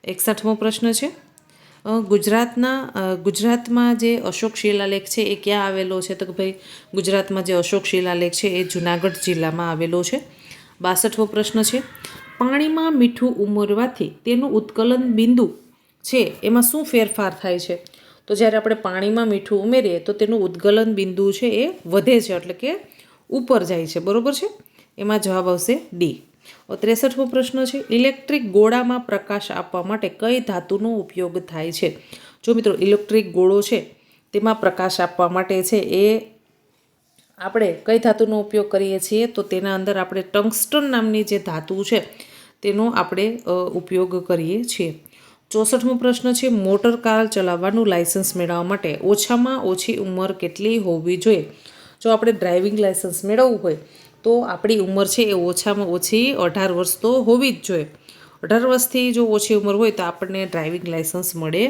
61મો પ્રશ્ન છે ગુજરાતમાં જે અશોક શિલાલેખ છે એ ક્યાં આવેલો છે? તો કે ભાઈ ગુજરાતમાં જે અશોક શિલાલેખ છે એ જુનાગઢ જિલ્લામાં આવેલો છે. 62મો પ્રશ્ન છે પાણીમાં મીઠું ઉમેરવાથી તેનું ઉત્કલન બિંદુ છે એમાં શું ફેરફાર થાય છે? તો જ્યારે આપણે પાણીમાં મીઠું ઉમેરીએ તો તેનું ઉદ્ગલન બિંદુ છે એ વધે છે, એટલે કે ઉપર જાય છે, બરોબર છે? એમાં જવાબ આવશે ડી. 63મો પ્રશ્ન છે ઇલેક્ટ્રિક ગોળામાં પ્રકાશ આપવા માટે કઈ ધાતુનો ઉપયોગ થાય છે? જો મિત્રો ઇલેક્ટ્રિક ગોળો છે તેમાં પ્રકાશ આપવા માટે છે એ આપણે કઈ ધાતુનો ઉપયોગ કરીએ છીએ? તો તેના અંદર આપણે ટંગસ્ટન નામની જે ધાતુ છે તેનો આપણે ઉપયોગ કરીએ છીએ. 64મો પ્રશ્ન છે મોટર કાર ચલાવવાનું લાયસન્સ મેળવવા માટે ઓછામાં ઓછી ઉંમર કેટલી હોવી જોઈએ? જો આપણે ડ્રાઇવિંગ લાયસન્સ મેળવવું હોય તો આપણી ઉંમર છે એ ઓછામાં ઓછી 18 વર્ષ તો હોવી જ જોઈએ. 18 વર્ષથી જો ઓછી ઉંમર હોય તો આપણને ડ્રાઇવિંગ લાયસન્સ મળે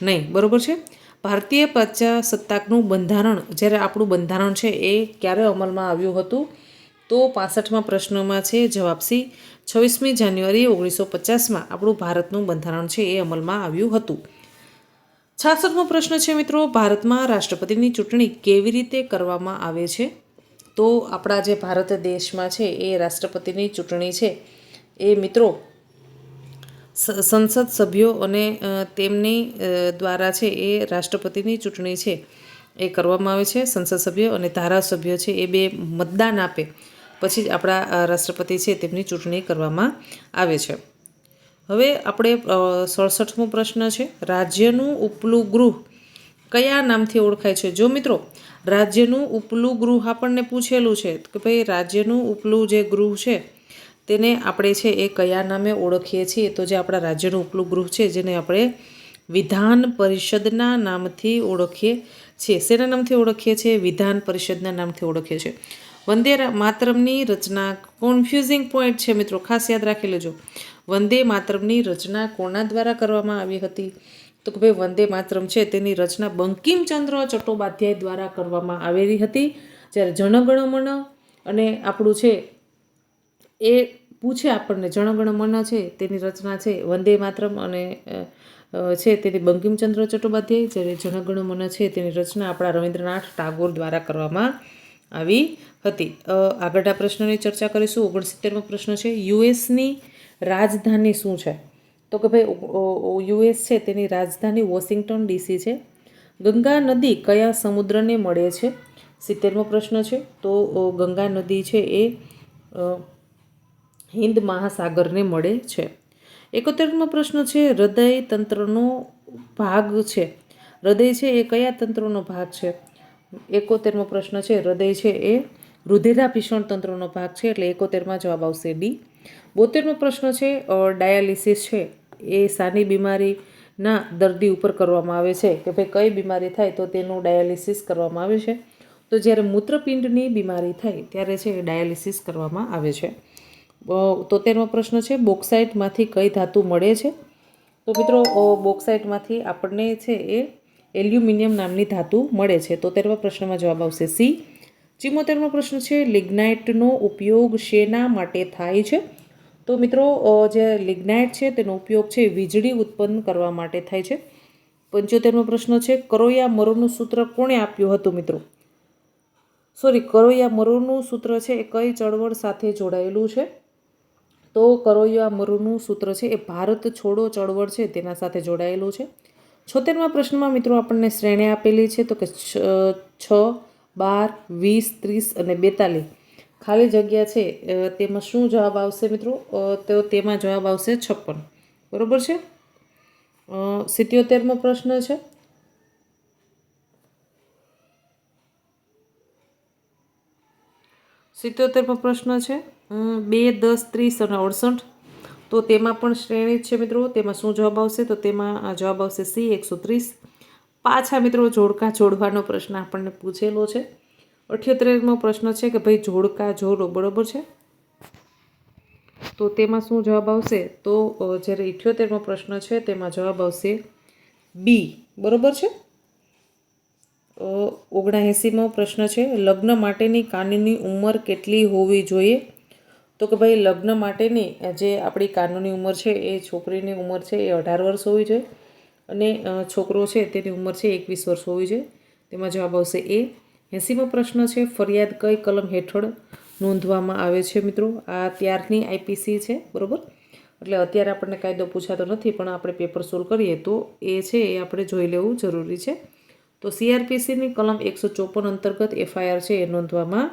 નહીં, બરોબર છે? ભારતીય પ્રજાસત્તાકનું બંધારણ, જ્યારે આપણું બંધારણ છે એ ક્યારે અમલમાં આવ્યું હતું? તો 65મા પ્રશ્નમાં છે જવાબ સી. 26મી જાન્યુઆરી 1950માં આપણું ભારતનું બંધારણ છે એ અમલમાં આવ્યું હતું. 66મો પ્રશ્ન છે મિત્રો ભારતમાં રાષ્ટ્રપતિની ચૂંટણી કેવી રીતે કરવામાં આવે છે? તો આપણા જે ભારત દેશમાં છે એ રાષ્ટ્રપતિની ચૂંટણી છે એ મિત્રો સંસદ સભ્યો અને તેમની દ્વારા છે એ રાષ્ટ્રપતિની ચૂંટણી છે એ કરવામાં આવે છે. સંસદ સભ્યો અને ધારાસભ્યો છે એ બે મતદાન આપે પછી જ આપણા રાષ્ટ્રપતિ છે તેમની ચૂંટણી કરવામાં આવે છે. હવે આપણે 67મો પ્રશ્ન છે, રાજ્યનું ઉપલું ગૃહ કયા નામથી ઓળખાય છે? જો મિત્રો રાજ્યનું ઉપલું ગૃહ આપણને પૂછેલું છે કે ભાઈ રાજ્યનું ઉપલું જે ગૃહ છે તેને આપણે છે એ કયા નામે ઓળખીએ છીએ? તો જે આપણા રાજ્યનું ઉપલું ગૃહ છે જેને આપણે વિધાન પરિષદના નામથી ઓળખીએ છીએ. શેના નામથી ઓળખીએ છીએ? વિધાન પરિષદના નામથી ઓળખીએ છીએ. વંદે માતરમની રચના, કન્ફ્યુઝિંગ પોઈન્ટ છે મિત્રો, ખાસ યાદ રાખી લેજો. વંદે માતરમની રચના કોના દ્વારા કરવામાં આવી હતી? તો કે ભાઈ વંદે માતરમ છે તેની રચના બંકિમચંદ્ર ચટ્ટોપાધ્યાય દ્વારા કરવામાં આવેલી હતી. જ્યારે જનગણ મન અને આપણું છે એ પૂછે આપણને, જનગણ મન છે તેની રચના છે વંદે માતરમ અને છે તેની બંકિમચંદ્ર ચટ્ટોપાધ્યાય, જ્યારે જનગણ મન છે તેની રચના આપણા રવિન્દ્રનાથ ટાગોર દ્વારા કરવામાં આવી હતી. આગળના પ્રશ્નની ચર્ચા કરીશું. 69મો પ્રશ્ન છે, યુએસની રાજધાની શું છે? તો કે ભાઈ યુએસ છે તેની રાજધાની વોશિંગ્ટન ડીસી છે. ગંગા નદી કયા સમુદ્રને મળે છે? 70મો પ્રશ્ન છે, તો ગંગા નદી છે એ હિન્દ મહાસાગરને મળે છે. 71મો પ્રશ્ન છે, હૃદય તંત્રનો ભાગ છે. હૃદય છે એ કયા તંત્રનો ભાગ છે? 71મો પ્રશ્ન છે, હૃદય છે એ રુધિરાભિસરણ તંત્રનો ભાગ છે, એટલે 71માં જવાબ આવશે ડી. 72મો પ્રશ્ન છે, ડાયાલિસિસ છે એ શાની બીમારીના દર્દી ઉપર કરવામાં આવે છે? કે ભાઈ કઈ બીમારી થાય તો તેનું ડાયાલિસિસ કરવામાં આવે છે? તો જ્યારે મૂત્રપિંડની બીમારી થાય ત્યારે છે ડાયાલિસિસ કરવામાં આવે છે. 73મો પ્રશ્ન છે, બોક્સાઇટમાંથી કઈ ધાતુ મળે છે? તો મિત્રો બોક્સાઇટમાંથી આપણને છે એ એલ્યુમિનિયમ નામની ધાતુ મળે છે. 73મા પ્રશ્નમાં જવાબ આવશે સી. 74મો પ્રશ્ન છે, લિગ્નાઇટનો ઉપયોગ શેના માટે થાય છે? તો મિત્રો જે લિગ્નાઇટ છે તેનો ઉપયોગ છે વીજળી ઉત્પન્ન કરવા માટે થાય છે. 75મો પ્રશ્ન છે, કરોયા મરોનું સૂત્ર કોણે આપ્યું હતું મિત્રો? કરોયા મરોનું સૂત્ર છે એ કઈ ચળવળ સાથે જોડાયેલું છે? તો કરોયા મરુનું સૂત્ર છે એ ભારત છોડો ચળવળ છે તેના સાથે જોડાયેલું છે. 76મા પ્રશ્નમાં મિત્રો આપણને શ્રેણી આપેલી છે, તો કે 6, 12, 20, 30 અને 42 ખાલી જગ્યા છે તેમાં શું જવાબ આવશે મિત્રો? તો તેમાં જવાબ આવશે 56. બરોબર છે. 77મો પ્રશ્ન છે, પ્રશ્ન છે 2, 10, 30 અને 68. તો તેમાં પણ શ્રેણી છે મિત્રો. તેમાં શું જવાબ આવશે? તો તેમાં જવાબ આવશે સી, 130. પાછા મિત્રો જોડકા જોડવાનો પ્રશ્ન આપણને પૂછેલો છે. 78મો પ્રશ્ન છે કે ભાઈ જોડકા જોડો, બરોબર છે. તો તેમાં શું જવાબ આવશે? તો જ્યારે 78મો પ્રશ્ન છે તેમાં જવાબ આવશે બી, બરોબર છે. 79મો પ્રશ્ન છે, લગ્ન માટેની કાનૂની ઉંમર કેટલી હોવી જોઈએ? તો કે ભાઈ લગ્ન માટેની જે આપણી કાનૂની ઉંમર છે એ છોકરીની ઉંમર છે એ 18 વર્ષ હોવી જોઈએ અને છોકરો છે તેની ઉંમર છે 21 વર્ષ હોવી જોઈએ. તેમાં જવાબ આવશે એ. 80મો પ્રશ્ન છે, ફરિયાદ કઈ કલમ હેઠળ નોંધવામાં આવે છે મિત્રો? આ ત્યારની આઈપીસી છે, બરોબર. એટલે અત્યારે આપણને કાયદો પૂછાતો નથી, પણ આપણે પેપર સોલ્વ કરીએ તો એ છે એ આપણે જોઈ લેવું જરૂરી છે. તો સીઆરપીસીની કલમ 154 અંતર્ગત એફઆઈઆર છે એ નોંધવામાં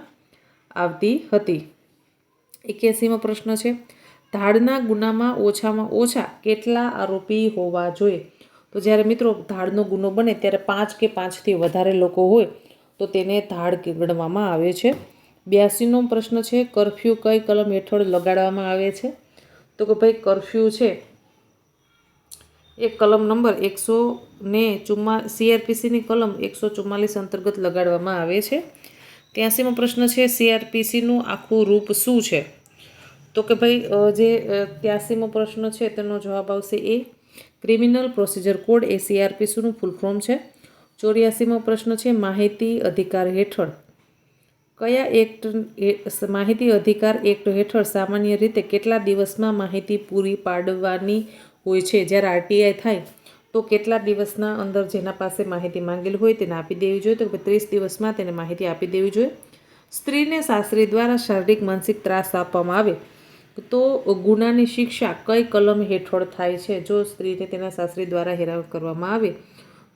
આવતી હતી. 81મો પ્રશ્ન છે, ધાડના ગુનામાં ઓછામાં ઓછા કેટલા આરોપી હોવા જોઈએ? તો જ્યારે મિત્રો ધાડનો ગુનો બને ત્યારે 5 કે 5થી વધારે લોકો હોય તો તેને ધાડ ગણવામાં આવે છે. 82મો પ્રશ્ન છે, કરફ્યુ કઈ કલમ હેઠળ લગાડવામાં આવે છે? તો કે ભાઈ કરફ્યુ છે એ કલમ નંબર 144 સીઆરપીસીની કલમ 144 અંતર્ગત લગાડવામાં આવે છે. 83મો પ્રશ્ન છે, સીઆરપીસીનું આખું રૂપ શું છે? તો કે ભાઈ જે 83મો પ્રશ્ન છે તેનો જવાબ આવશે એ, ક્રિમિનલ પ્રોસિજર કોડ એ સીઆરપીસીનું ફૂલ ફોર્મ છે. 84મો પ્રશ્ન છે, માહિતી અધિકાર હેઠળ કયા એક્ટ, માહિતી અધિકાર એક્ટ હેઠળ સામાન્ય રીતે કેટલા દિવસમાં માહિતી પૂરી પાડવાની હોય છે? જ્યારે આરટીઆઈ થાય તો કેટલા દિવસના અંદર જેના પાસે માહિતી માંગેલી હોય તેને આપી દેવી જોઈએ? તો 30 દિવસમાં તેને માહિતી આપી દેવી જોઈએ. સ્ત્રીને સાસરી દ્વારા શારીરિક માનસિક ત્રાસ આપવામાં આવે તો ગુનાની શિક્ષા કઈ કલમ હેઠળ થાય છે? જો સ્ત્રીને તેના સાસરી દ્વારા હેરાન કરવામાં આવે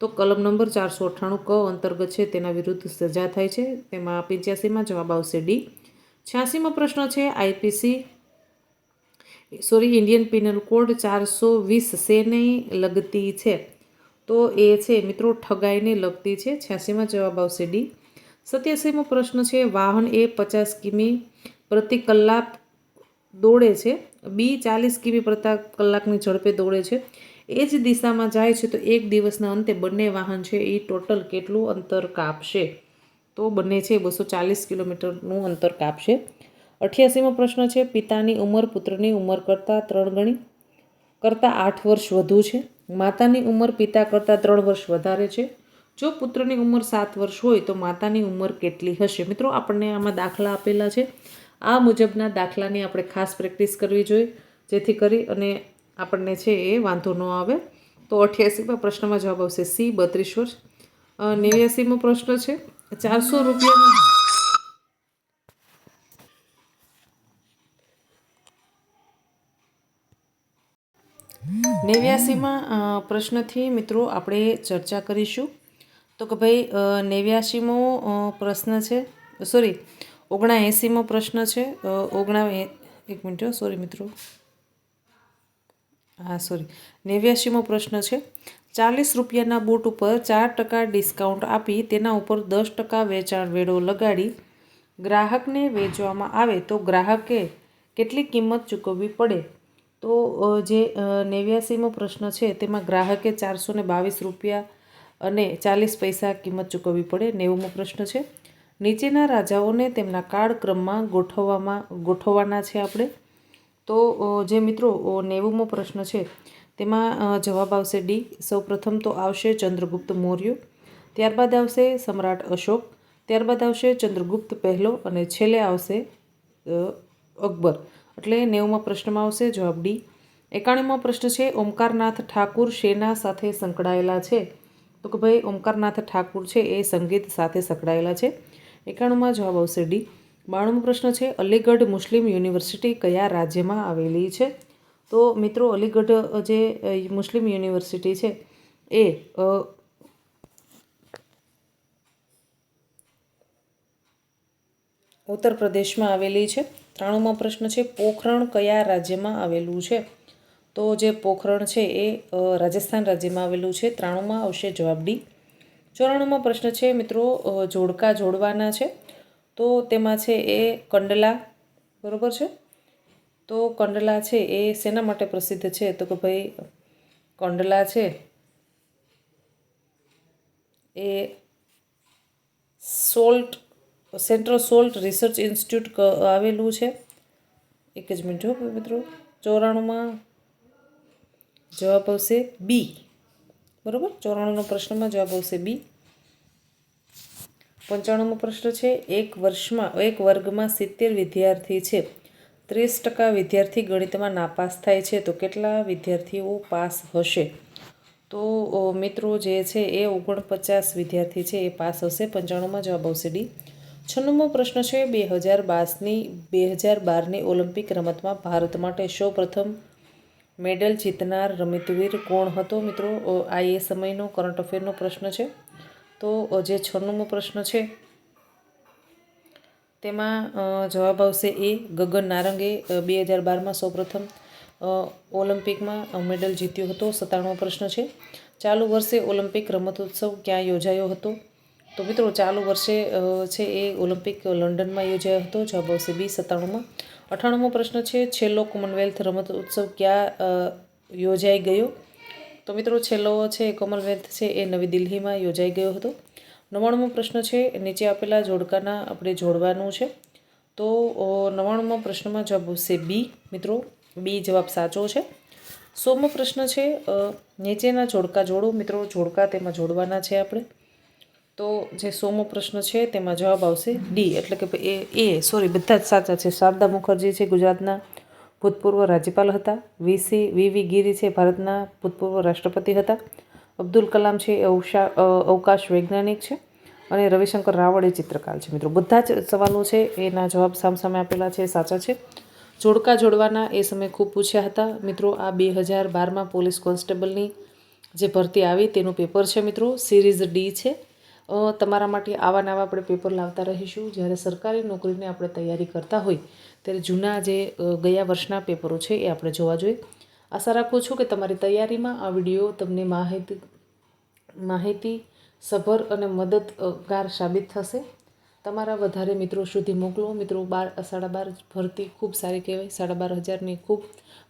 તો કલમ નંબર 498 ક અંતર્ગત છે તેના વિરુદ્ધ સજા થાય છે. તેમાં 85માં જવાબ આવશે ડી. 86મો પ્રશ્ન છે ઇન્ડિયન પિનલ કોડ 420 શેને લગતી છે? તો એ છે મિત્રો ઠગાઈને લગતી છે. 86માં જવાબ આવશે ડી. 87મો પ્રશ્ન છે વાહન એ 50 કિમી પ્રતિ કલાક દોડે છે, બી 40 કિમી પ્રતિ કલાકની ઝડપે દોડે છે, એ જ દિશામાં જાય છે, તો એક દિવસના અંતે બંને વાહન છે એ ટોટલ કેટલું અંતર કાપશે? તો બંને છે 240 કિલોમીટરનું અંતર કાપશે. 88મો પ્રશ્ન છે પિતાની ઉંમર પુત્રની ઉંમર કરતાં 3 ગણી કરતાં 8 વર્ષ વધુ છે. માતાની ઉંમર પિતા કરતાં 3 વર્ષ વધારે છે. જો પુત્રની ઉંમર 7 વર્ષ હોય તો માતાની ઉંમર કેટલી હશે? મિત્રો આપણને આમાં દાખલા આપેલા છે. આ મુજબના દાખલાની આપણે ખાસ પ્રેક્ટિસ કરવી જોઈએ, જેથી કરી અને આપણને છે એ વાંધો ન આવે. તો 88મા પ્રશ્નમાં જવાબ આવશે સી 32 વર્ષ. 89મો પ્રશ્ન છે 400 રૂપિયાનો 89મા પ્રશ્નથી મિત્રો આપણે ચર્ચા કરીશું. તો કે ભાઈ 89મો પ્રશ્ન છે 79મો પ્રશ્ન છે એક મિનિટ સોરી મિત્રો 89મો પ્રશ્ન છે 40 રૂપિયાના બૂટ ઉપર 4% ડિસ્કાઉન્ટ આપી તેના ઉપર 10% વેચાણ વેરો લગાડી ગ્રાહકને વેચવામાં આવે તો ગ્રાહકે કેટલી કિંમત ચૂકવવી પડે? તો જે 89મો પ્રશ્ન છે તેમાં ગ્રાહકે 422 રૂપિયા અને 40 પૈસા કિંમત ચૂકવવી પડે. 90મો પ્રશ્ન છે નીચેના રાજાઓને તેમના કાળક્રમમાં ગોઠવવાના છે આપણે. તો જે મિત્રો 90મો પ્રશ્ન છે તેમાં જવાબ આવશે ડી. સૌપ્રથમ તો આવશે ચંદ્રગુપ્ત મૌર્ય, ત્યારબાદ આવશે સમ્રાટ અશોક, ત્યારબાદ આવશે ચંદ્રગુપ્ત પહેલો અને છેલ્લે આવશે અકબર. એટલે 90મા પ્રશ્નમાં આવશે જવાબ ડી. 91મો પ્રશ્ન છે ઓમકારનાથ ઠાકુર શેના સાથે સંકળાયેલા છે? તો કે ભાઈ ઓમકારનાથ ઠાકુર છે એ સંગીત સાથે સંકળાયેલા છે. 91માં જવાબ આવશે ડી. 92મો પ્રશ્ન છે અલીગઢ મુસ્લિમ યુનિવર્સિટી કયા રાજ્યમાં આવેલી છે? તો મિત્રો અલીગઢ જે મુસ્લિમ યુનિવર્સિટી છે એ ઉત્તર પ્રદેશમાં આવેલી છે. 93મો પ્રશ્ન છે પોખરણ કયા રાજ્યમાં આવેલું છે? તો જે પોખરણ છે એ રાજસ્થાન રાજ્યમાં આવેલું છે. 93માં આવશે જવાબ ડી. 94મો પ્રશ્ન છે મિત્રો જોડકા જોડવાના છે, તો તેમાં છે એ કંડલા, બરોબર છે. તો કંડલા છે એ શેના માટે પ્રસિદ્ધ છે? તો કે ભાઈ કંડલા છે એ સેન્ટ્રલ સોલ્ટ રિસર્ચ ઇન્સ્ટિટ્યૂટ આવેલું છે. એક જ મિનિટ મિત્રો. 94માં જવાબ આવશે બી, બરાબર. 94નો પ્રશ્નમાં જવાબ આવશે બી. 95મો પ્રશ્ન છે એક વર્ગમાં 70 વિદ્યાર્થી છે, 30% વિદ્યાર્થી ગણિતમાં નાપાસ થાય છે, તો કેટલા વિદ્યાર્થીઓ પાસ હશે? તો મિત્રો જે છે એ 49 વિદ્યાર્થી છે એ પાસ હશે. 95માં જવાબ આવશે ડી. 96મો પ્રશ્ન છે 2012ની ઓલિમ્પિક રમતમાં ભારત માટે સૌપ્રથમ મેડલ જીતનાર રમતવીર કોણ હતો? મિત્રો આ એ સમયનો કરંટ અફેરનો પ્રશ્ન છે. તો જે 96મો પ્રશ્ન છે તેમાં જવાબ આવશે એ ગગન નારંગે 2012માં સૌપ્રથમ ઓલિમ્પિકમાં મેડલ જીત્યો હતો. 97મો પ્રશ્ન છે ચાલુ વર્ષે ઓલિમ્પિક રમતોત્સવ ક્યાં યોજાયો હતો? તો મિત્રો ચાલુ વર્ષે છે એ ઓલિમ્પિક લંડનમાં યોજાયો હતો. જવાબ આવશે બી 97માં. 98મો પ્રશ્ન છે છેલ્લો કોમનવેલ્થ રમતોત્સવ ક્યાં યોજાઈ ગયો? તો મિત્રો છેલ્લો છે કોમનવેલ્થ છે એ નવી દિલ્હીમાં યોજાઈ ગયો હતો. 99મો પ્રશ્ન છે નીચે આપેલા જોડકાના આપણે જોડવાનું છે. તો 99મા પ્રશ્નમાં જવાબ આવશે બી મિત્રો, બી જવાબ સાચો છે. 100મો પ્રશ્ન છે નીચેના જોડકા જોડો. મિત્રો જોડકા તેમાં જોડવાના છે આપણે. તો જે 100મો પ્રશ્ન છે તેમાં જવાબ આવશે ડી, એટલે કે બધા જ સાચા છે. શારદા મુખર્જી છે ગુજરાતના ભૂતપૂર્વ રાજ્યપાલ હતા. વી ગિરી છે ભારતના ભૂતપૂર્વ રાષ્ટ્રપતિ હતા. અબ્દુલ કલામ છે અવકાશ વૈજ્ઞાનિક છે. અને રવિશંકર રાવળ એ ચિત્રકાર છે. મિત્રો બધા જ સવાલો છે એના જવાબ સામસામે આપેલા છે, સાચા છે. જોડકા જોડવાના એ સમયે ખૂબ પૂછ્યા હતા મિત્રો. આ 2012માં પોલીસ કોન્સ્ટેબલની જે ભરતી આવી તેનું પેપર છે મિત્રો. સિરીઝ ડી છે. તમારા માટે આવા નવા આપણે પેપર લાવતા રહીશું. જ્યારે સરકારી નોકરીને આપણે તૈયારી કરતા હોય ત્યારે જૂના જે ગયા વર્ષના પેપરો છે એ આપણે જોવા જોઈએ. આશા રાખું છું કે તમારી તૈયારીમાં આ વિડીયો તમને માહિતી સભર અને મદદગાર સાબિત થશે. તમારા વધારે મિત્રો સુધી મોકલો. મિત્રો 12.5 ભરતી ખૂબ સારી કહેવાય. 12,500ની ખૂબ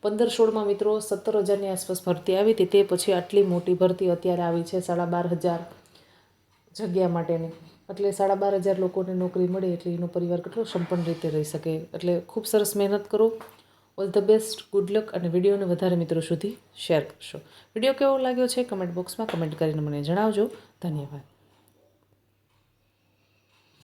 15-16માં મિત્રો 17,000ની આસપાસ ભરતી આવી હતી. તે પછી આટલી મોટી ભરતી અત્યારે આવી છે 12,500 જગ્યા માટેની. એટલે 12,500 લોકોને નોકરી મળે એટલે એનો પરિવાર કેટલો સંપન્ન રીતે રહી શકે. એટલે ખૂબ સરસ મહેનત કરો. All the best, good luck. અને વિડીયોને વધારે મિત્રો સુધી શેર કરશો. વિડીયો કેવો લાગ્યો છે કમેન્ટ બોક્સમાં કમેન્ટ કરીને મને જણાવજો. ધન્યવાદ.